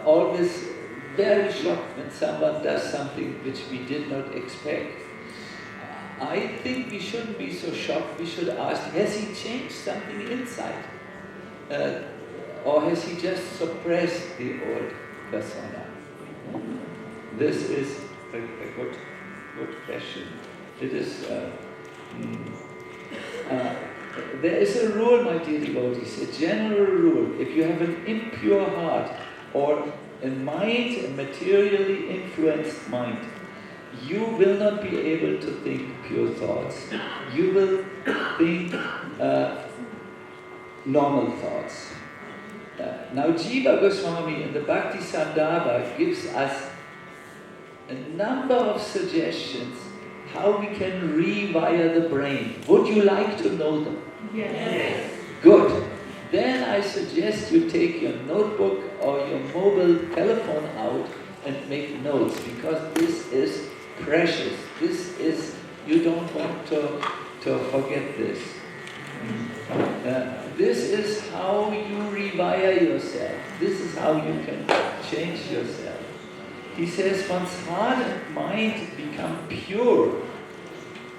always very shocked when someone does something which we did not expect. I think we shouldn't be so shocked. We should ask, has he changed something inside? Or has he just suppressed the old persona? This is a good question. It is, there is a rule, my dear devotees, a general rule. If you have an impure heart or a mind, a materially influenced mind, you will not be able to think pure thoughts. You will think normal thoughts. Now Jiva Goswami in the Bhakti Sandarbha gives us a number of suggestions how we can rewire the brain. Would you like to know them? Yes. Good. Then I suggest you take your notebook or your mobile telephone out and make notes, because this is precious. This is, you don't want to forget this. This is how you rewire yourself. This is how you can change yourself. He says one's heart and mind become pure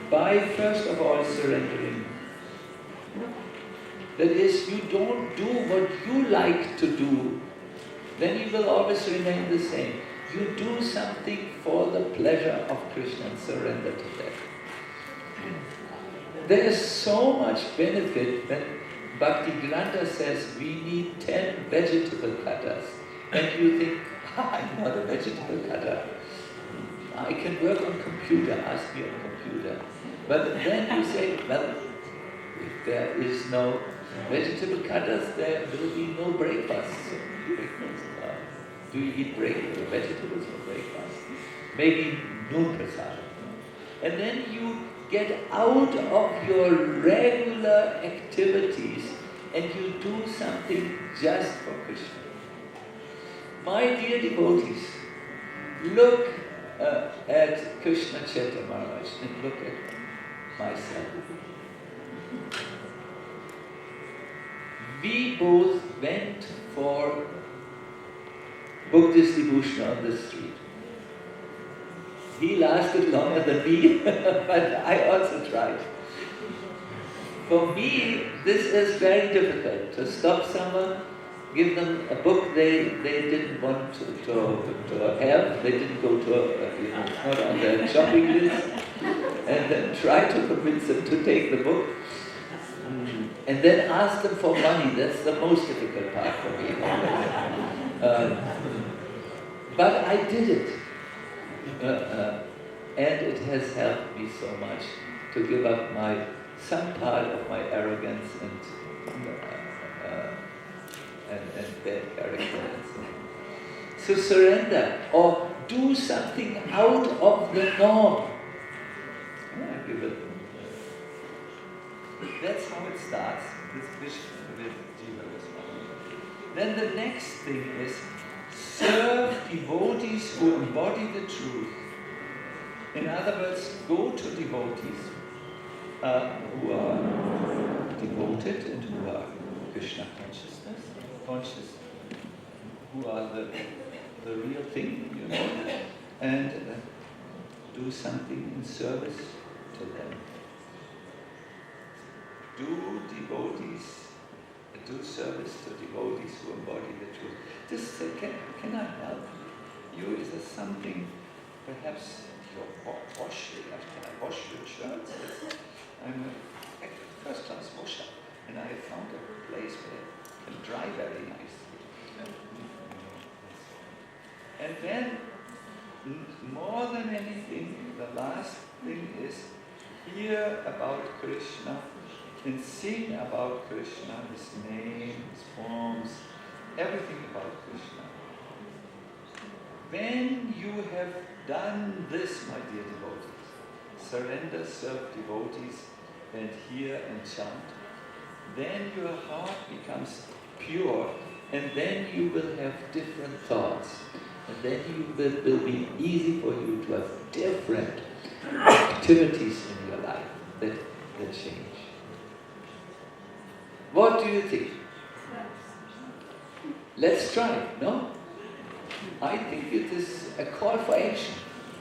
by first of all surrendering. That is, you don't do what you like to do, then you will always remain the same. you do something for the pleasure of Krishna and surrender to that. There is so much benefit when Bhakti Granta says we need 10 vegetable cutters. And you think, I'm not a vegetable cutter. I can work on computer, ask me on computer. But then you say, well, if there is no vegetable cutters, there will be no breakfast. Do you eat vegetables for breakfast? Maybe noon prasad. And then you get out of your regular activities and you do something just for Krishna. My dear devotees, look at Krishna Chaitanya Maharaj and look at myself. We both went for book distribution on the street. He lasted longer than me, but I also tried. For me, this is very difficult, to stop someone, give them a book they didn't want to have, they didn't go to, not on their shopping list, and then try to convince them to take the book, and then ask them for money. That's the most difficult part for me. But I did it. And it has helped me so much to give up some part of my arrogance and bad character. So surrender or do something out of the norm. That's how it starts, this vision with Jiva Goswami. Then the next thing is serve devotees who embody the truth. In other words, go to devotees who are devoted and who are Krishna conscious, who are the real thing, and do something in service to them. Do service to devotees who embody the truth. Just say, can I help you? Is there something, perhaps can I wash your shirts? I'm a first-class washer, and I have found a place where it can dry very nicely. And then, more than anything, the last thing is hear about Krishna and sing about Krishna, his name, his forms, everything about Krishna. When you have done this, my dear devotees, surrender, serve devotees, and hear and chant, then your heart becomes pure, and then you will have different thoughts. And then it will be easy for you to have different activities in your life that change. What do you think? Let's try, no? I think it is a call for action,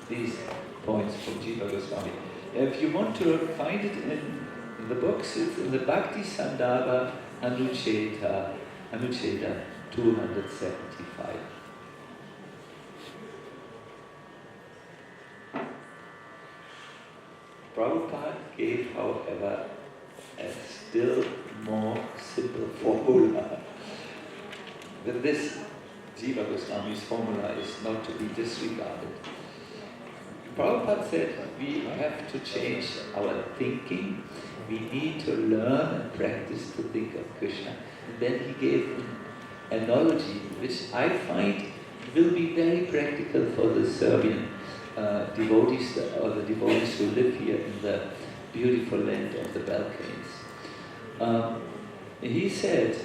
these points from Jiva Goswami. If you want to find it in the books, it's in the Bhakti Sandhava Anucheta 275. Prabhupada gave, however, a still more simple formula. But this Jiva Goswami's formula is not to be disregarded. Prabhupada said we have to change our thinking, we need to learn and practice to think of Krishna. And then he gave an analogy which I find will be very practical for the Serbian devotees or the devotees who live here in the beautiful land of the Balkans. He said,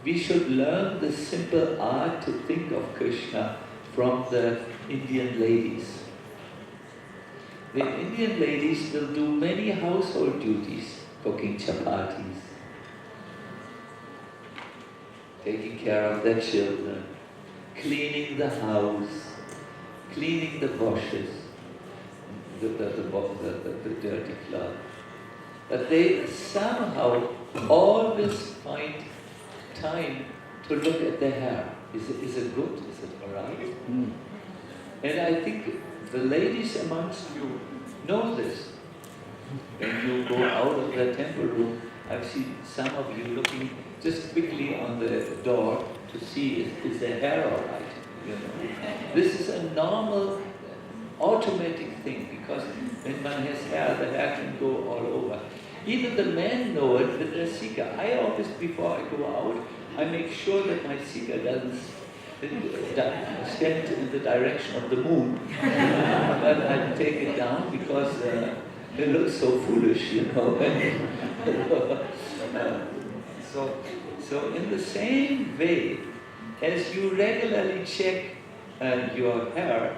we should learn the simple art to think of Krishna from the Indian ladies. The Indian ladies will do many household duties, cooking chapatis, taking care of their children, cleaning the house, cleaning the washes, the dirty cloth. But they somehow always find time to look at their hair. Is it good? Is it alright? And I think the ladies amongst you know this. When you go out of the temple room, I've seen some of you looking just quickly on the door to see is the hair all right. You know, this is a normal, automatic thing, because when one has hair, the hair can go all over. Even the men know it with their seeker. I always, before I go out, I make sure that my seeker doesn't stand in the direction of the moon. But I take it down because it looks so foolish, you know. So in the same way, as you regularly check your hair,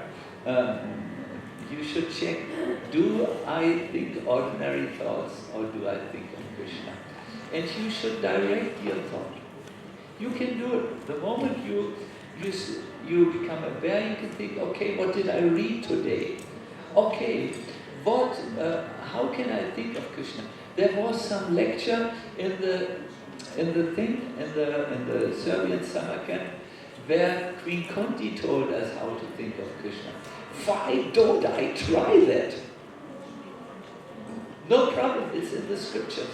you should check, do I think ordinary thoughts or do I think of Krishna? And you should direct your thought. You can do it. The moment you become aware, you can think, okay, what did I read today? Okay, how can I think of Krishna? There was some lecture in the Serbian summer camp where Queen Kunti told us how to think of Krishna. Why don't I try that? No problem, it's in the scriptures.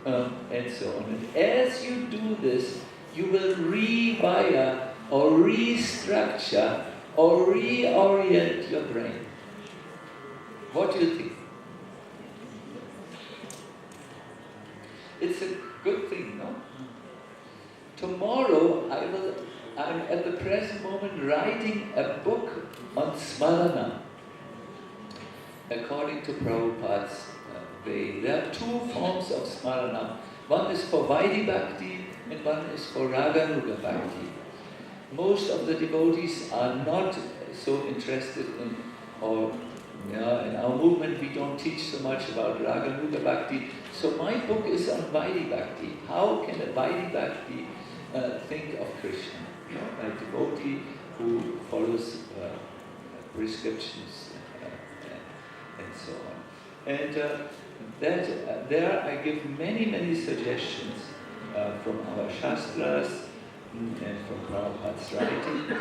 And so on. And as you do this, you will rewire or restructure or reorient your brain. What do you think? It's a good thing, no? Tomorrow I'm at the present moment writing a book on Smarana, according to Prabhupada's way. There are two forms of Smarana. One is for Vaidhi Bhakti and one is for Raganuga Bhakti. Most of the devotees are not so interested in, in our movement we don't teach so much about Raganuga Bhakti. So my book is on Vaidhi Bhakti. How can a Vaidhi Bhakti think of Krishna? A devotee who follows prescriptions and so on. And there I give many suggestions from our Shastras and from Prabhupada's writing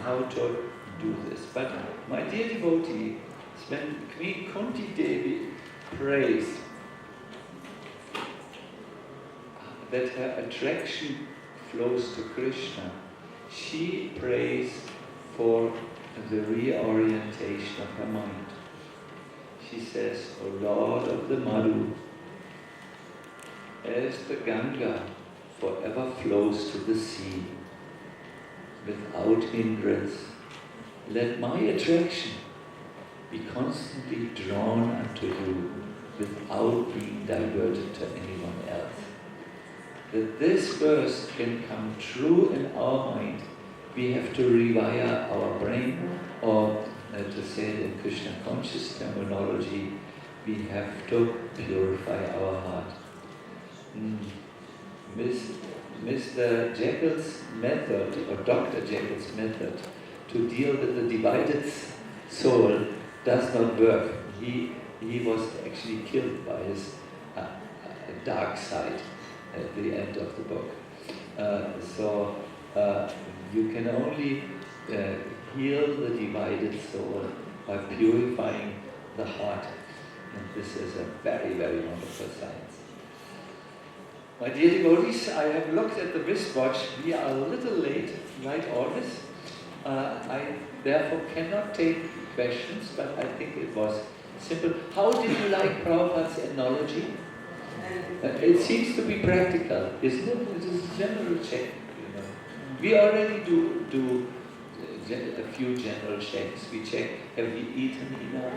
how to do this. But my dear devotee, when Queen Kunti Devi prays that her attraction flows to Krishna, she prays for the reorientation of her mind. She says, O Lord of the Madhu, as the Ganga forever flows to the sea without hindrance, let my attraction be constantly drawn unto you without being diverted to anyone else. That this verse can come true in our mind, we have to rewire our brain, or to say it in Krishna conscious terminology, we have to purify our heart. Mr. Jekyll's method, or Dr. Jekyll's method, to deal with the divided soul does not work. He was actually killed by his dark side at the end of the book. So you can only heal the divided soul by purifying the heart. And this is a very wonderful science. My dear devotees, I have looked at the wristwatch. We are a little late, right, August? I therefore cannot take questions, but I think it was simple. How did you like Prabhupada's analogy? It seems to be practical, isn't it? It is a general check. You know. We already do a few general checks. We check, have we eaten enough?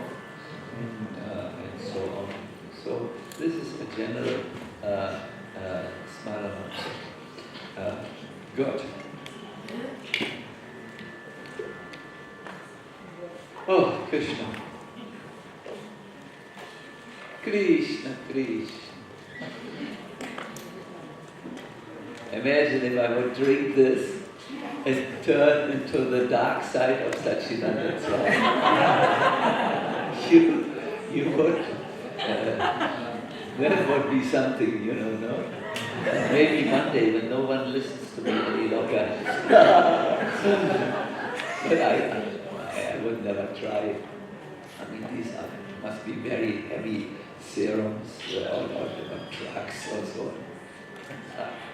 And so on. So this is a general smarana check. Good. Oh, Krishna. Krishna, Krishna. Imagine if I would drink this and turn into the dark side of Sacinandana. You would, that would be something, you know, no? Maybe one day when no one listens to me any longer. But I would never try it. I mean, these must be very heavy serums or drugs or so on.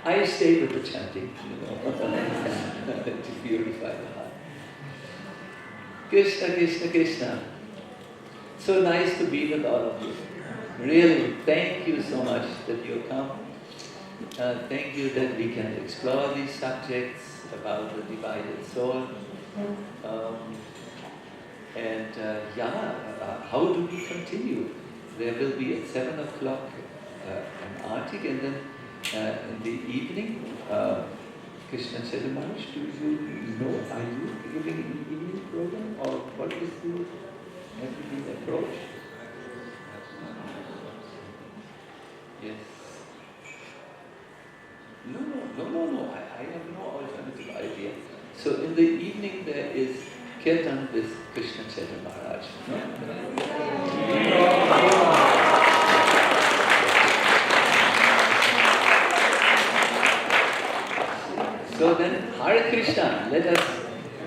I stay with the chanting, to purify the heart. Krishna, Krishna, Krishna. So nice to be with all of you. Really, thank you so much that you come. Thank you that we can explore these subjects about the divided soul. How do we continue? There will be at 7 o'clock an article, and then in the evening, Krishna Chaitanya Maharaj, do you know, are you giving an evening program, or what is the approach? Yes. No. I have no alternative idea. So in the evening there is Kirtan with Krishna Chaitanya Maharaj. So then, Hare Krishna, let us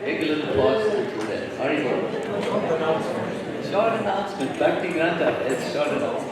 take a little pause until then. Hare Krishna. Short announcement, Bhakti Grantha, it's short announcement.